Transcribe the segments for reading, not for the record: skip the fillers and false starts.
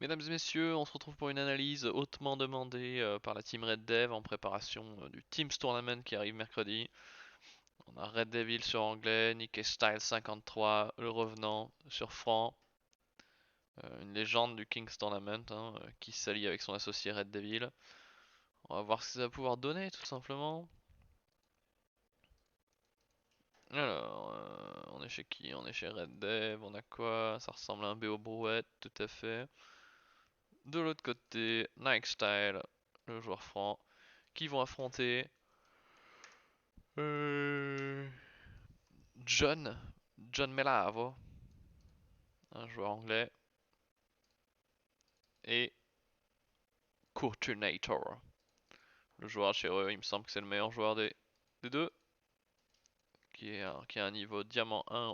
Mesdames et messieurs, on se retrouve pour une analyse hautement demandée par la team Red Dev en préparation du Teams Tournament qui arrive mercredi. On a Red Devil sur anglais, Nikkei Style 53, le revenant sur franc, une légende du Kings Tournament qui s'allie avec son associé Red Devil. On va voir ce que ça va pouvoir donner tout simplement. Alors, on est chez qui? On est chez Red Dev, on a quoi? Ça ressemble à un BO Brouette, tout à fait. De l'autre côté, Nike Style, le joueur franc, qui vont affronter Euh, John, John Melavo, un joueur anglais, et Courtonator, le joueur chez eux. Il me semble que c'est le meilleur joueur des deux, qui est un niveau diamant 1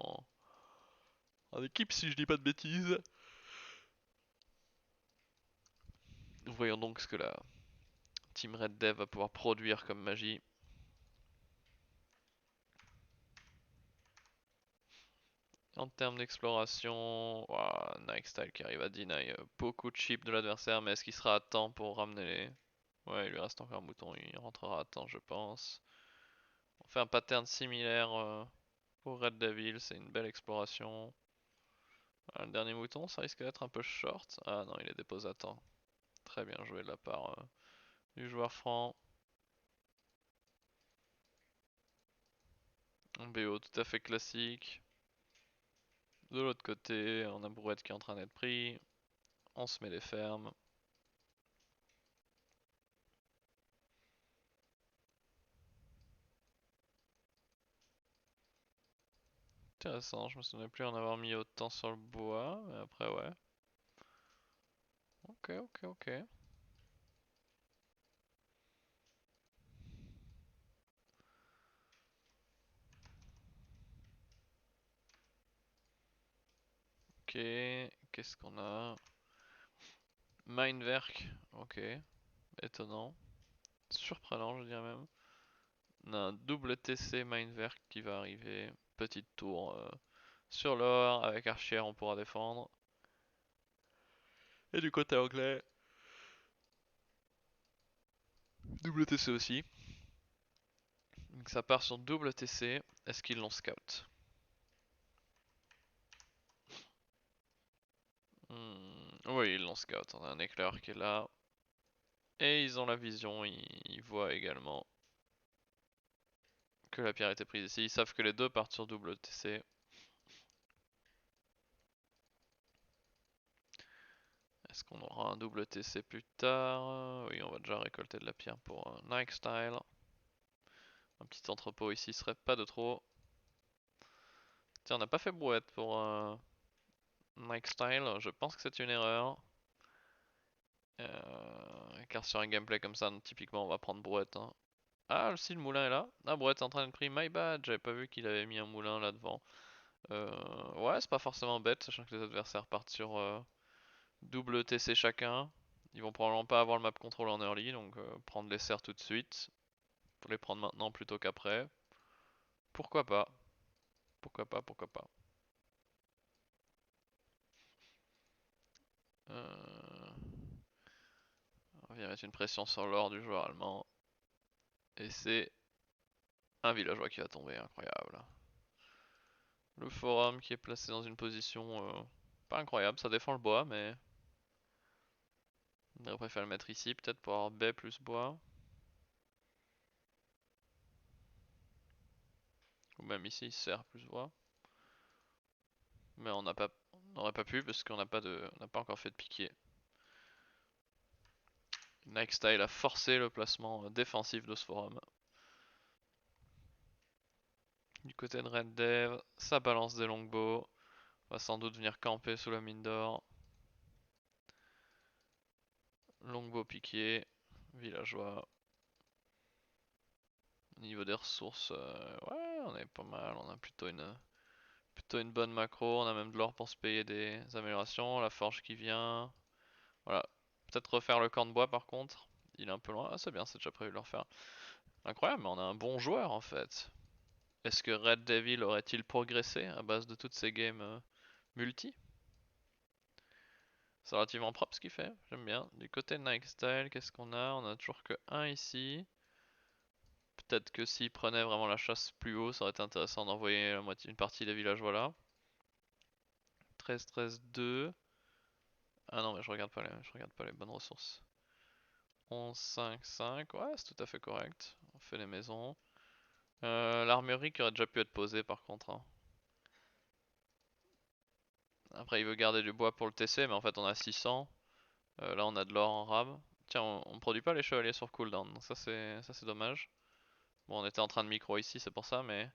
en équipe, si je dis pas de bêtises. Voyons donc ce que la Team Red Dev va pouvoir produire comme magie. En termes d'exploration, wow, Nike Style qui arrive à deny beaucoup de chips de l'adversaire, mais est-ce qu'il sera à temps pour ramener les... Ouais, il lui reste encore un bouton, il rentrera à temps je pense. On fait un pattern similaire pour Red Devil, c'est une belle exploration. Voilà, le dernier mouton, ça risque d'être un peu short. Ah non, il est déposé à temps. Très bien joué de la part du joueur franc. Un BO tout à fait classique. De l'autre côté, on a Brouette qui est en train d'être pris. On se met des fermes. Intéressant, je me souvenais plus en avoir mis autant sur le bois, mais après ouais. Ok, ok, ok. Ok, qu'est-ce qu'on a? Mindwerk, ok. Étonnant. Surprenant, je dirais même. On a un double TC Mindwerk qui va arriver. Petite tour sur l'or. Avec Archer, on pourra défendre. Et du côté anglais, double TC aussi. Donc ça part sur double TC. Est-ce qu'ils l'ont scout? Oui, ils l'ont scout. On a un éclair qui est là. Et ils ont la vision. Ils voient également que la pierre a été prise ici. Ils savent que les deux partent sur double TC. Est-ce qu'on aura un double TC plus tard? Oui, on va déjà récolter de la pierre pour Nike Style. Un petit entrepôt ici serait pas de trop. Tiens, on n'a pas fait brouette pour Nike Style, je pense que c'est une erreur. Car sur un gameplay comme ça, typiquement on va prendre brouette. Hein. Ah, si le moulin est là. Ah, brouette est en train d'être pris. My bad, j'avais pas vu qu'il avait mis un moulin là devant. Ouais, c'est pas forcément bête, sachant que les adversaires partent sur double TC chacun. Ils vont probablement pas avoir le map control en early, donc prendre les serres tout de suite. Pour les prendre maintenant plutôt qu'après. Pourquoi pas? Pourquoi pas, pourquoi pas. Euh... On vient mettre une pression sur l'or du joueur allemand. Et c'est un villageois qui va tomber, incroyable. Le forum qui est placé dans une position pas incroyable, ça défend le bois, mais on aurait préféré le mettre ici, peut-être pour avoir baie plus bois. Ou même ici, serre plus bois. Mais on n'aurait pas pu parce qu'on n'a pas encore fait de piquier. Nike Style a forcé le placement défensif de ce forum. Du côté de Red Dev, ça balance des longbows. On va sans doute venir camper sous la mine d'or. Longbow piqué, villageois. Niveau des ressources, ouais, on est pas mal. On a plutôt une bonne macro. On a même de l'or pour se payer des améliorations. La forge qui vient. Voilà. Peut-être refaire le camp de bois par contre. Il est un peu loin. Ah, c'est bien, c'est déjà prévu de le refaire. Incroyable, mais on a un bon joueur en fait. Est-ce que Red Devil aurait-il progressé à base de toutes ces games multi? C'est relativement propre ce qu'il fait, j'aime bien. Du côté de Nike Style, qu'est-ce qu'on a? On a toujours que un ici. Peut-être que s'il prenait vraiment la chasse plus haut, ça aurait été intéressant d'envoyer la moitié, une partie des villageois là. 13-13-2. Ah non, mais je regarde pas les bonnes ressources. 11-5-5, ouais, c'est tout à fait correct. On fait les maisons. L'armurerie qui aurait déjà pu être posée par contre, hein. Après, il veut garder du bois pour le TC, mais en fait, on a 600. Là, on a de l'or en rab. Tiens, on produit pas les chevaliers sur cooldown, donc ça c'est dommage. Bon, on était en train de micro ici, c'est pour ça, mais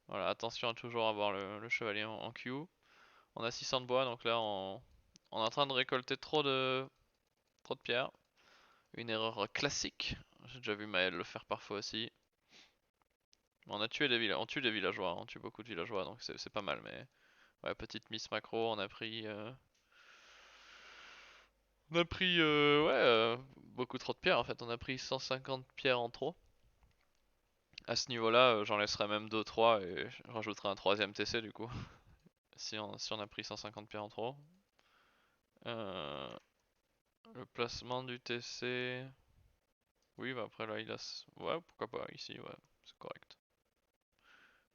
voilà, attention à toujours avoir le chevalier en queue. On a 600 de bois, donc là, on est en train de récolter trop de pierres. Une erreur classique. J'ai déjà vu Maël le faire parfois aussi. On a tué des villageois, on tue des villageois, on tue beaucoup de villageois, donc c'est pas mal, mais ouais, petite miss macro, beaucoup trop de pierres en fait, on a pris 150 pierres en trop. À ce niveau-là, j'en laisserai même 2-3 et je rajouterai un troisième TC du coup, si on a pris 150 pierres en trop. Euh, le placement du TC... Oui, bah après là il a... Ouais, pourquoi pas, ici, ouais, c'est correct.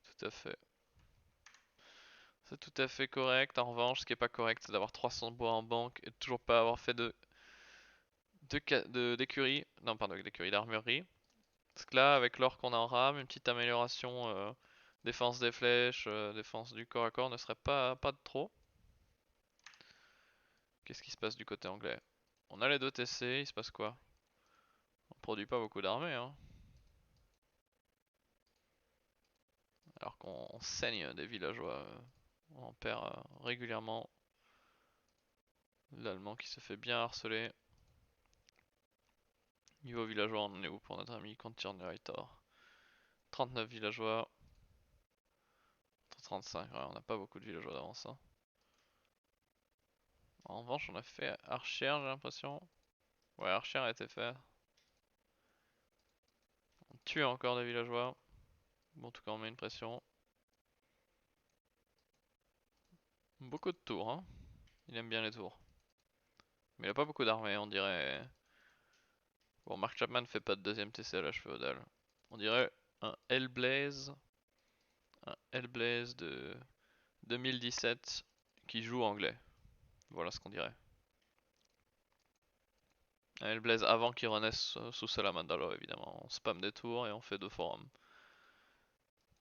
Tout à fait. C'est tout à fait correct. En revanche, ce qui est pas correct, c'est d'avoir 300 bois en banque et de toujours pas avoir fait d'écurie. Non, pardon, d'écurie, d'armurerie. Parce que là, avec l'or qu'on a en rame, une petite amélioration défense des flèches, défense du corps à corps ne serait pas de trop. Qu'est-ce qui se passe du côté anglais? On a les deux TC, il se passe quoi? On produit pas beaucoup d'armées, hein. Alors qu'on saigne des villageois. On perd régulièrement. L'Allemand qui se fait bien harceler. Niveau villageois, on en est où pour notre ami Continuator? 39 villageois. 35, ouais, on n'a pas beaucoup de villageois d'avance, hein. En revanche, on a fait Archer, j'ai l'impression. Ouais, Archer a été fait. On tue encore des villageois. Bon, en tout cas, on met une pression. Beaucoup de tours, hein. Il aime bien les tours. Mais il a pas beaucoup d'armées, on dirait. Bon, Mark Chapman fait pas de deuxième TC à l'âge féodal. On dirait un Hellblaze. Un Hellblaze de 2017 qui joue anglais. Voilà ce qu'on dirait. Un Hellblaze avant qu'il renaisse sous Salamandalo, évidemment. On spam des tours et on fait deux forums.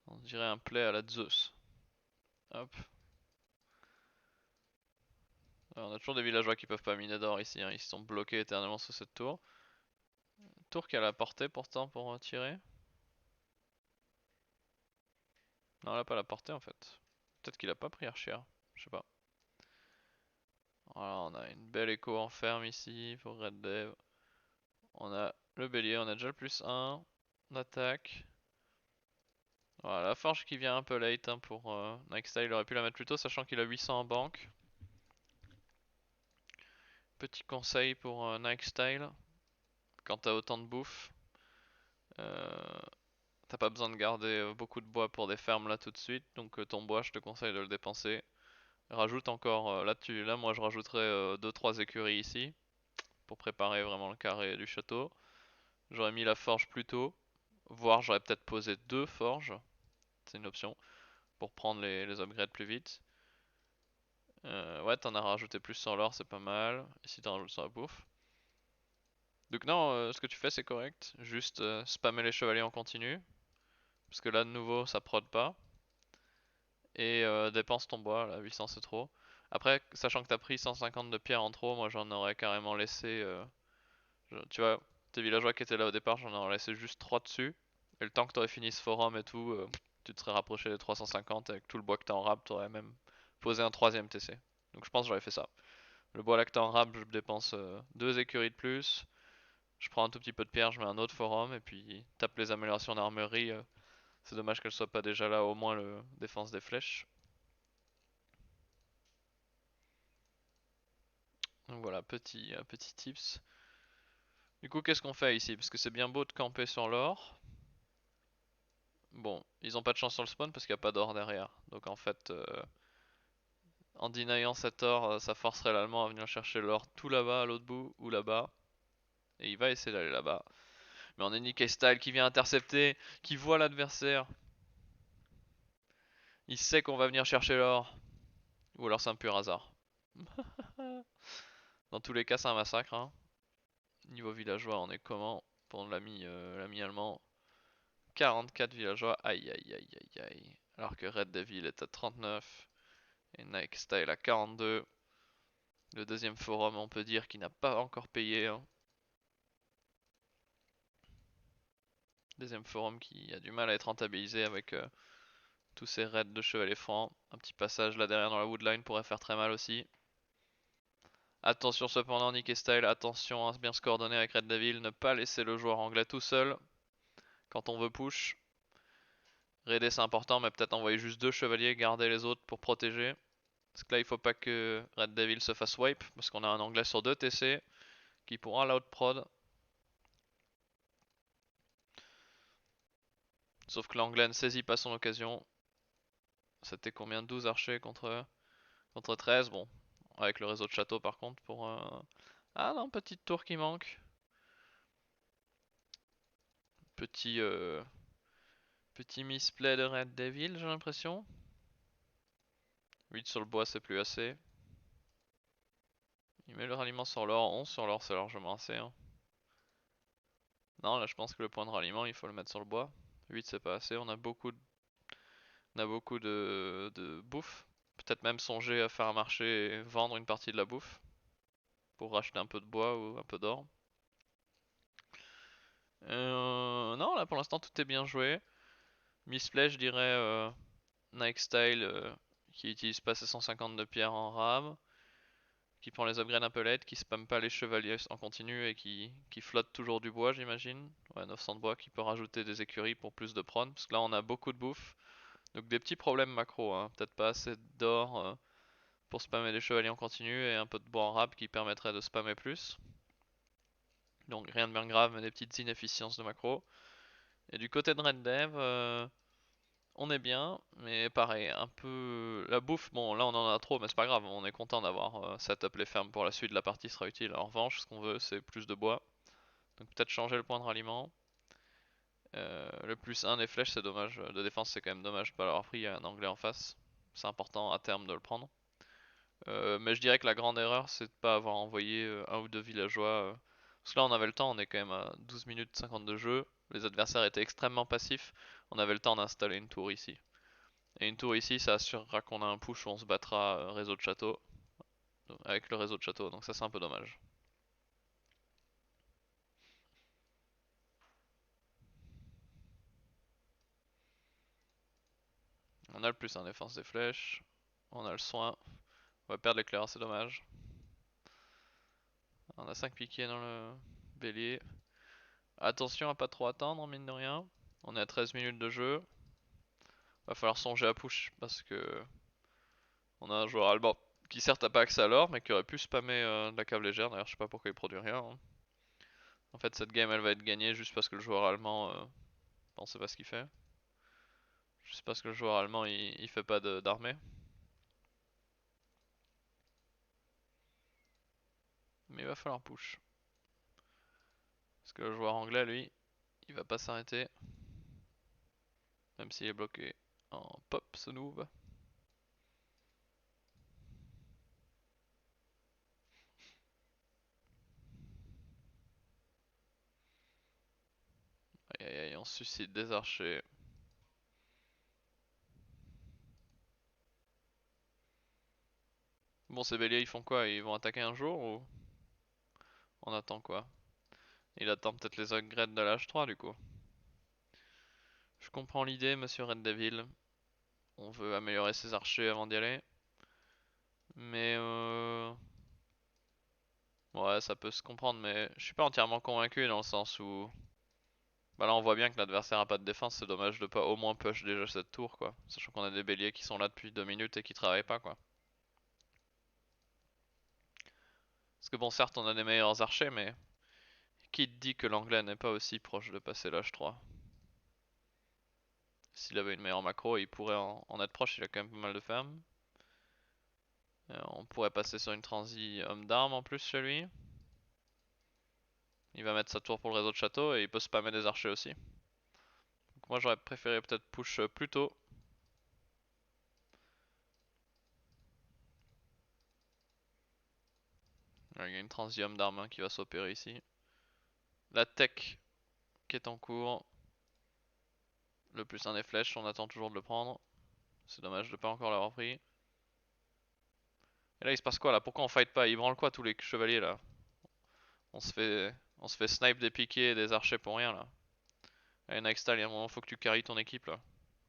On dirait un play à la Zeus. Hop. Alors, on a toujours des villageois qui peuvent pas miner d'or ici, hein. Ils sont bloqués éternellement sous cette tour. Tour qui a la portée pourtant pour tirer. Non, elle a pas la portée en fait. Peut-être qu'il a pas pris Archer, je sais pas. Voilà, on a une belle écho en ferme ici pour Red Dev. On a le bélier, on a déjà le plus 1. On attaque. Voilà, la forge qui vient un peu late hein, pour Nike Style, il aurait pu la mettre plus tôt sachant qu'il a 800 en banque. Petit conseil pour Nike Style, quand t'as autant de bouffe, euh, t'as pas besoin de garder beaucoup de bois pour des fermes là tout de suite, donc ton bois je te conseille de le dépenser. Rajoute encore, là moi je rajouterais 2-3 écuries ici, pour préparer vraiment le carré du château. J'aurais mis la forge plus tôt, voire j'aurais peut-être posé deux forges, c'est une option, pour prendre les upgrades plus vite. Ouais, t'en as rajouté plus sur l'or, c'est pas mal. Ici t'en rajoutes sur la bouffe. Donc non, ce que tu fais c'est correct. Juste spammer les chevaliers en continu. Parce que là de nouveau ça prod pas. Et dépense ton bois, là 800 c'est trop. Après, sachant que t'as pris 150 de pierre en trop, moi j'en aurais carrément laissé... tu vois, tes villageois qui étaient là au départ, j'en aurais laissé juste 3 dessus. Et le temps que t'aurais fini ce forum et tout, tu te serais rapproché des 350 avec tout le bois que t'as en rab, t'aurais même posé un troisième TC. Donc je pense que j'aurais fait ça. Le bois là que t'as en rab, je dépense 2 écuries de plus. Je prends un tout petit peu de pierre, je mets un autre forum et puis tape les améliorations d'armerie. C'est dommage qu'elles soient pas déjà là, au moins le défense des flèches. Donc voilà, petit tips. Du coup, qu'est-ce qu'on fait ici? Parce que c'est bien beau de camper sur l'or. Bon, ils ont pas de chance sur le spawn parce qu'il n'y a pas d'or derrière. Donc En denyant cet or, ça forcerait l'Allemand à venir chercher l'or tout là-bas à l'autre bout ou là-bas. Et il va essayer d'aller là-bas. Mais on a Nikkei Style qui vient intercepter, qui voit l'adversaire. Il sait qu'on va venir chercher l'or. Ou alors c'est un pur hasard. Dans tous les cas, c'est un massacre. Hein. Niveau villageois, on est comment pour l'ami allemand? 44 villageois. Aïe aïe aïe aïe aïe. Alors que Red Devil est à 39 et Nike Style à 42. Le deuxième forum, on peut dire qu'il n'a pas encore payé. Hein. Deuxième forum qui a du mal à être rentabilisé avec tous ces raids de chevaliers francs. Un petit passage là derrière dans la woodline pourrait faire très mal aussi. Attention cependant Nikkei Style, attention à bien se coordonner avec Red Devil, ne pas laisser le joueur anglais tout seul quand on veut push. Raider c'est important mais peut-être envoyer juste deux chevaliers, garder les autres pour protéger. Parce que là il faut pas que Red Devil se fasse wipe parce qu'on a un anglais sur 2 TC qui pourra l'outprod. Sauf que l'anglais ne saisit pas son occasion. C'était combien? 12 archers contre 13, bon. Avec le réseau de château par contre pour... Ah non, petite tour qui manque. Petit petit misplay de Red Devil j'ai l'impression. 8 sur le bois c'est plus assez. Il met le ralliement sur l'or, 11 sur l'or c'est largement assez. Hein. Non là je pense que le point de ralliement il faut le mettre sur le bois. 8 c'est pas assez, on a beaucoup de bouffe. Peut-être même songer à faire un marché et vendre une partie de la bouffe. Pour racheter un peu de bois ou un peu d'or. Non là pour l'instant tout est bien joué. Misplay je dirais Nike Style qui utilise pas ses 150 de pierre en rame. Qui prend les upgrades un peu late, qui spamme pas les chevaliers en continu et qui flotte toujours du bois j'imagine. Ouais 900 de bois qui peut rajouter des écuries pour plus de prône. Parce que là on a beaucoup de bouffe. Donc des petits problèmes macro, hein. Peut-être pas assez d'or pour spammer les chevaliers en continu et un peu de bois en rab qui permettrait de spammer plus. Donc rien de bien grave mais des petites inefficiences de macro. Et du côté de Red Dev, on est bien, mais pareil, un peu... La bouffe, bon là on en a trop, mais c'est pas grave, on est content d'avoir setup les fermes pour la suite, la partie sera utile. En revanche, ce qu'on veut c'est plus de bois. Donc peut-être changer le point de ralliement. Le plus 1 des flèches c'est dommage, de défense c'est quand même dommage de pas l'avoir pris, il y a un anglais en face. C'est important à terme de le prendre. Mais je dirais que la grande erreur c'est de pas avoir envoyé un ou deux villageois. Parce que là on avait le temps, on est quand même à 12 minutes 50 de jeu. Les adversaires étaient extrêmement passifs. On avait le temps d'installer une tour ici. Et une tour ici, ça assurera qu'on a un push où on se battra réseau de château. Avec le réseau de château, donc ça c'est un peu dommage. On a le plus en défense des flèches. On a le soin. On va perdre l'éclair, c'est dommage. On a 5 piquets dans le bélier. Attention à pas trop attendre, mine de rien. On est à 13 minutes de jeu. Va falloir songer à push parce que on a un joueur allemand qui certes a pas accès à l'or mais qui aurait pu spammer de la cave légère. D'ailleurs je sais pas pourquoi il produit rien. Hein. En fait cette game elle va être gagnée juste parce que le joueur allemand pensait pas ce qu'il fait. Je sais pas ce que le joueur allemand il fait pas d'armée. Mais il va falloir push. Parce que le joueur anglais lui, il va pas s'arrêter. Même s'il est bloqué en pop ce noob. Aïe aïe aïe, on suscite des archers. Bon ces béliers ils font quoi? Ils vont attaquer un jour ou on attend quoi? Il attend peut-être les upgrades de l'H3 du coup. Je comprends l'idée monsieur Red Devil. On veut améliorer ses archers avant d'y aller. Mais ouais ça peut se comprendre mais je suis pas entièrement convaincu dans le sens où... Bah là on voit bien que l'adversaire a pas de défense, c'est dommage de pas au moins push déjà cette tour quoi. Sachant qu'on a des béliers qui sont là depuis 2 minutes et qui travaillent pas quoi. Parce que bon certes on a des meilleurs archers mais qui te dit que l'anglais n'est pas aussi proche de passer l'H3? S'il avait une meilleure macro il pourrait en être proche, il a quand même pas mal de femmes. On pourrait passer sur une transi homme d'armes en plus chez lui. Il va mettre sa tour pour le réseau de château et il peut spammer des archers aussi. Donc moi j'aurais préféré peut-être push plus tôt. Il y a une transi homme d'armes qui va s'opérer ici. La tech qui est en cours. Le plus un des flèches, on attend toujours de le prendre. C'est dommage de pas encore l'avoir pris. Et là il se passe quoi là? Pourquoi on fight pas? Ils branlent quoi tous les chevaliers là? On se fait, on se fait snipe des piquets et des archers pour rien là. Allez Nightstyle, il y a un moment faut que tu carries ton équipe là.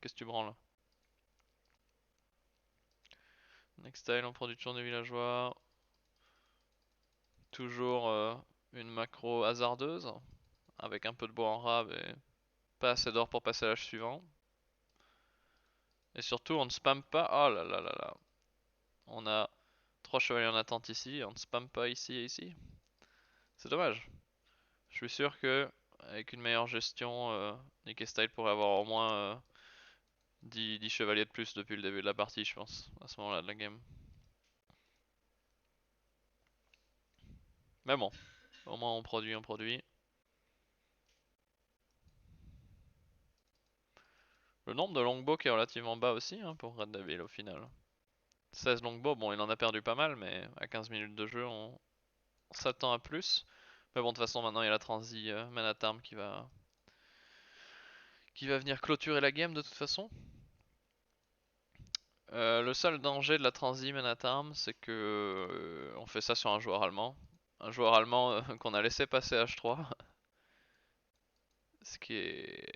Qu'est-ce que tu branles là? Nightstyle en production des villageois. Toujours une macro hasardeuse. Avec un peu de bois en rab et pas assez d'or pour passer à l'âge suivant. Et surtout on ne spamme pas. Oh là là là là. On a 3 chevaliers en attente ici. On ne spamme pas ici et ici. C'est dommage. Je suis sûr que avec une meilleure gestion, Nick Style pourrait avoir au moins 10 chevaliers de plus depuis le début de la partie, je pense, à ce moment-là de la game. Mais bon, au moins on produit, on produit. Le nombre de longbows qui est relativement bas aussi hein, pour Red Devil au final. 16 longbows, bon il en a perdu pas mal, mais à 15 minutes de jeu on s'attend à plus. Mais bon de toute façon maintenant il y a la transi Manatarm qui va venir clôturer la game de toute façon. Le seul danger de la transi Manatarm, c'est que on fait ça sur un joueur allemand. Un joueur allemand qu'on a laissé passer H3. Ce qui est,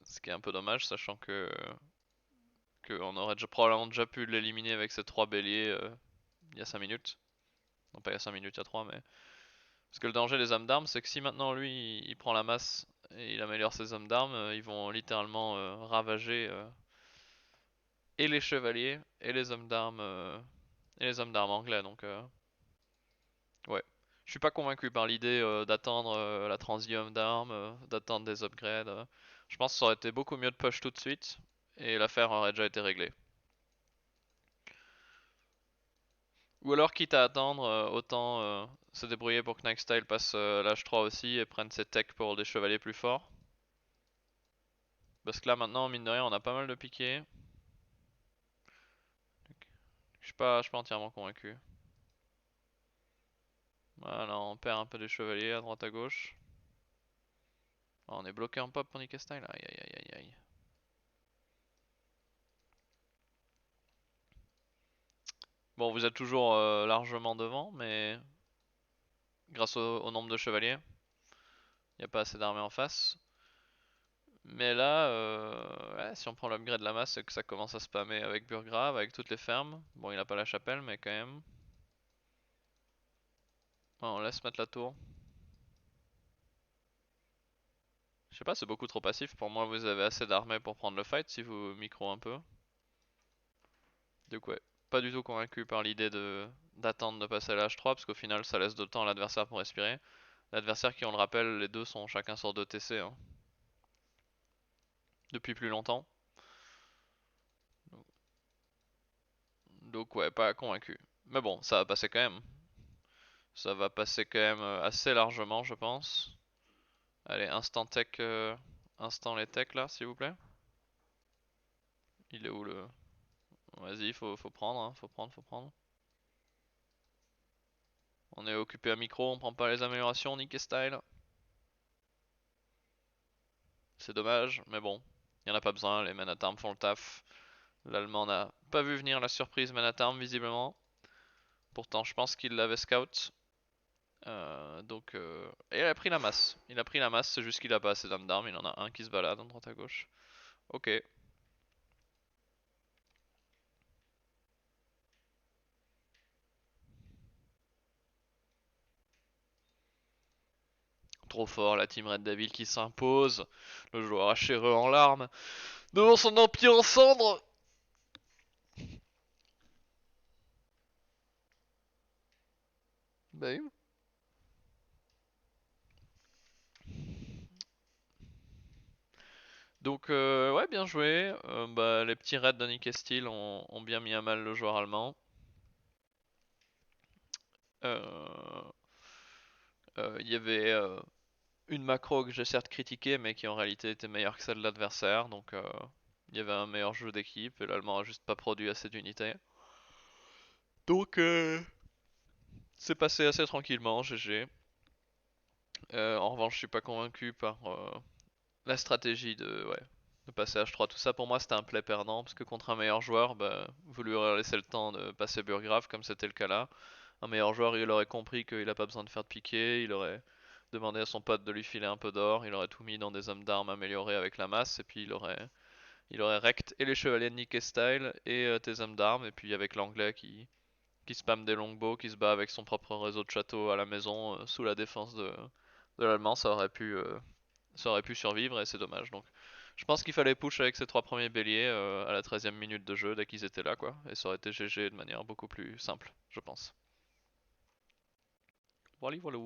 ce qui est un peu dommage, sachant qu'on aurait probablement déjà pu l'éliminer avec ces 3 béliers il y a 5 minutes. Non pas il y a 5 minutes, il y a 3 mais... Parce que le danger des hommes d'armes, c'est que si maintenant lui il prend la masse et il améliore ses hommes d'armes, ils vont littéralement ravager et les chevaliers et les hommes d'armes anglais. Donc ouais, je suis pas convaincu par l'idée d'attendre la transium d'armes, d'attendre des upgrades. Je pense que ça aurait été beaucoup mieux de push tout de suite et l'affaire aurait déjà été réglée. Ou alors quitte à attendre, autant se débrouiller pour que Nightstyle passe l'âge 3 aussi et prenne ses techs pour des chevaliers plus forts. Parce que là maintenant, mine de rien, on a pas mal de piquets. Je suis pas entièrement convaincu. Voilà, on perd un peu des chevaliers à droite à gauche. Oh, on est bloqué en pop pour Nick Style. Aïe aïe aïe aïe aïe. Bon, vous êtes toujours largement devant, mais grâce au nombre de chevaliers, il n'y a pas assez d'armées en face. Mais là, ouais, si on prend l'upgrade de la masse, c'est que ça commence à spammer avec Burgrave, avec toutes les fermes. Bon, il a pas la chapelle, mais quand même. Ouais, on laisse mettre la tour. Je sais pas, c'est beaucoup trop passif. Pour moi, vous avez assez d'armées pour prendre le fight si vous micro un peu. Donc ouais, pas du tout convaincu par l'idée de d'attendre de passer à l'H3 parce qu'au final ça laisse de temps à l'adversaire pour respirer. L'adversaire qui on le rappelle, les deux sont chacun sur 2 TC hein, depuis plus longtemps. Donc ouais, pas convaincu. Mais bon, ça va passer quand même. Ça va passer quand même assez largement je pense. Allez, instant tech, instant les tech là s'il vous plaît. Il est où le... Vas-y, faut prendre, hein, faut prendre, faut prendre. On est occupé à micro, on prend pas les améliorations, Nick et Style. C'est dommage, mais bon, il y en a pas besoin, les Manatarm font le taf. L'Allemand n'a pas vu venir la surprise Manatarm visiblement. Pourtant, je pense qu'il l'avait scout. Et il a pris la masse. Il a pris la masse, c'est juste qu'il a pas assez d'hommes d'armes. Il en a un qui se balade à droite à gauche. Ok. Trop fort, la team Red Devil qui s'impose. Le joueur hachéreux en larmes. Devant son empire en cendres. Bah oui. Donc ouais, bien joué. Bah, les petits raids de Nick et Steel ont bien mis à mal le joueur allemand. Euh, Il y avait une macro que j'ai certes critiquée, mais qui en réalité était meilleure que celle de l'adversaire, donc il y avait un meilleur jeu d'équipe, et l'Allemand a juste pas produit assez d'unités. Donc c'est passé assez tranquillement, GG. En revanche, je suis pas convaincu par la stratégie de passer H3. Tout ça pour moi c'était un play perdant, parce que contre un meilleur joueur, bah, vous lui aurez laissé le temps de passer Burgrave, comme c'était le cas là. Un meilleur joueur, il aurait compris qu'il a pas besoin de faire de piqué, il aurait demandé à son pote de lui filer un peu d'or, il aurait tout mis dans des hommes d'armes améliorés avec la masse, et puis il aurait rect et les chevaliers de Nick Style et tes hommes d'armes, et puis avec l'anglais qui spamme des longbows, qui se bat avec son propre réseau de châteaux à la maison sous la défense de l'allemand, ça aurait pu survivre et c'est dommage. Donc je pense qu'il fallait push avec ces trois premiers béliers à la 13e minute de jeu dès qu'ils étaient là quoi. Et ça aurait été GG de manière beaucoup plus simple, je pense. Voilà, voilà.